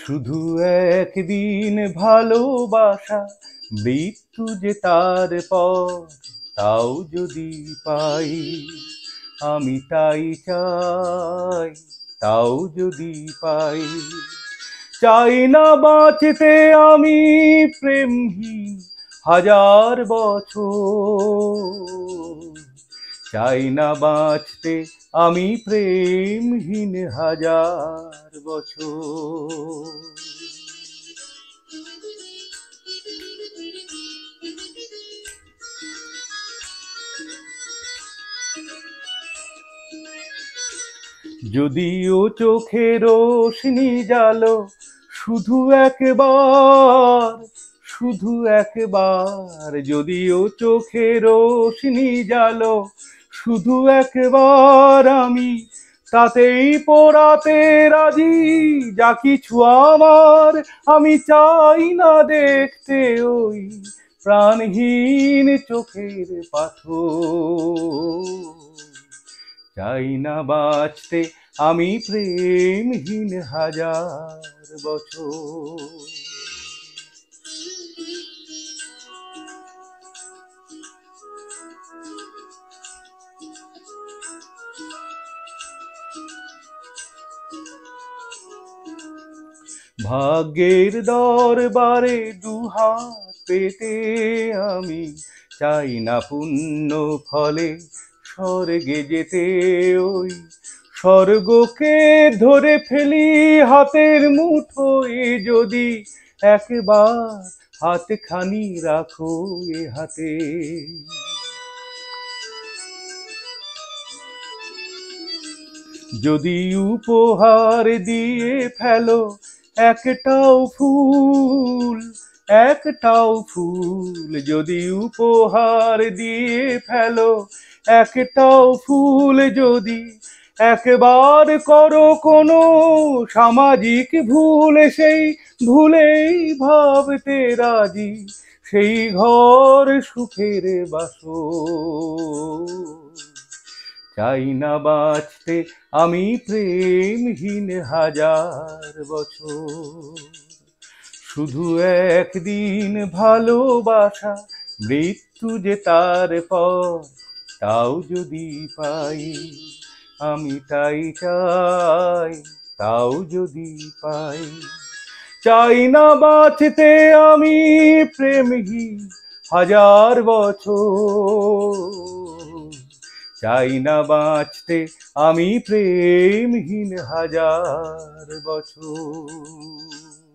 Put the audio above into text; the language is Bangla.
শুধু একদিন ভালোবাসা, মৃত্যু যে তার পর, তাও যদি পাই, আমি তাই চাই, তাও যদি পাই। চাই না বাঁচতে আমি প্রেমহীন হাজার বছর, চাই না বাঁচতে আমি প্রেমহীন হাজার বছর। যদিও চোখে রোশনি জালো, শুধু একবার, শুধু একবার, যদিও চোখে রোশনি জালো, শুধু একবার আমি তাতেই পোড়াতে রাজি। যা কিছু আমার, আমি চাই না দেখতে ওই প্রাণহীন চোখের পাথর, চাই না বাঁচতে আমি প্রেমহীন হাজার বছর। ভাগ্যের দরবারে দুহাত পেতে আমি চাই না পুণ্য ফলে স্বর্গে যেতে, ওই স্বর্গকে ধরে ফেলি হাতের মুঠোয় যদি একবার হাতখানি রাখো এ হাতে। যদি উপহার দিয়ে ফেলো একটাও ফুল, একটাও ফুল, যদি উপহার দিয়ে ফেলো একটাও ফুল, যদি একবার করো কোনো সামাজিক ভুল, সেই ভুলেই ভাবতে রাজি সেই ঘর সুখের বাসর, চাই না বাঁচতে আমি প্রেমহীন হাজার বছর। শুধু একদিন ভালোবাসা, মৃত্যু যে তার পর, তাও যদি পাই, আমি তাই চাই, তাও যদি পাই। চাই না বাঁচতে আমি প্রেমহীন হাজার বছর, চাই না বাঁচতে আমি প্রেমহীন হাজার বছর।